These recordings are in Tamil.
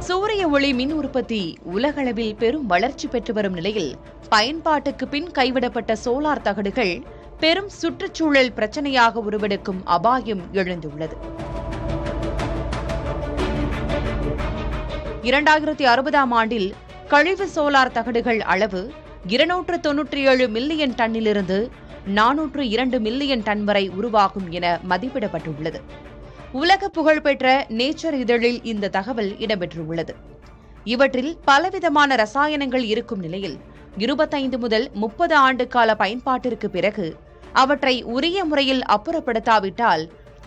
சூரிய ஒளி மின் உற்பத்தி உலகளவில் பெரும் வளர்ச்சி பெற்று வரும் நிலையில் பயன்பாட்டுக்கு பின் கைவிடப்பட்ட சோலார் தகடுகள் பெரும் சுற்றுச்சூழல் பிரச்சனையாக உருவெடுக்கும் அபாயம் எழுந்துள்ளது. 2060ஆம் ஆண்டில் கழிவு சோலார் தகடுகள் அளவு 297 மில்லியன் டன்னிலிருந்து 402 மில்லியன் டன் வரை உருவாகும் என மதிப்பிடப்பட்டுள்ளது. உலக புகழ்பெற்ற நேச்சர் இதழில் இந்த தகவல் இடம்பெற்றுள்ளது. இவற்றில் பலவிதமான ரசாயனங்கள் இருக்கும் நிலையில் 25 முதல் 30 ஆண்டு கால பயன்பாட்டிற்கு பிறகு அவற்றை உரிய முறையில் அப்புறப்படுத்தாவிட்டால்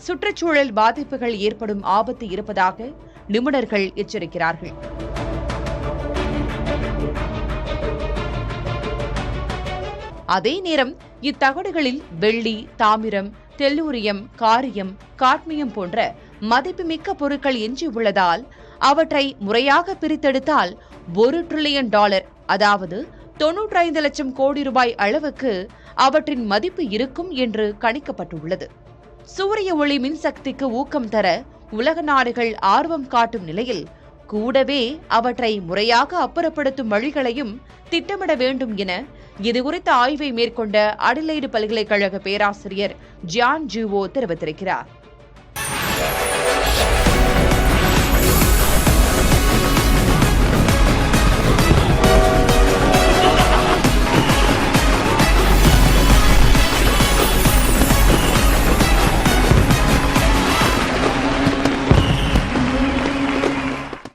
சுற்றுச்சூழல் பாதிப்புகள் ஏற்படும் ஆபத்து இருப்பதாக நிபுணர்கள் எச்சரிக்கிறார்கள். அதே நேரம் இத்தகடுகளில் வெள்ளி, தாமிரம், டெல்லூரியம், காரியம், காட்மியம் போன்ற மதிப்புமிக்க பொருட்கள் எஞ்சியுள்ளதால் அவற்றை முறையாக பிரித்தெடுத்தால் $1 டிரில்லியன், அதாவது 95 லட்சம் கோடி ரூபாய் அளவுக்கு அவற்றின் மதிப்பு இருக்கும் என்று கணிக்கப்பட்டுள்ளது. சூரிய ஒளி மின்சக்திக்கு ஊக்கம் தர உலக நாடுகள் ஆர்வம் காட்டும் நிலையில் கூடவே அவற்றை முறையாக அப்புறப்படுத்தும் வழிகளையும் திட்டமிட வேண்டும் என இதுகுறித்த ஆய்வை மேற்கொண்ட அடிலைடு பல்கலைக்கழக பேராசிரியர் ஜான் ஜூவோ தெரிவித்திருக்கிறார்.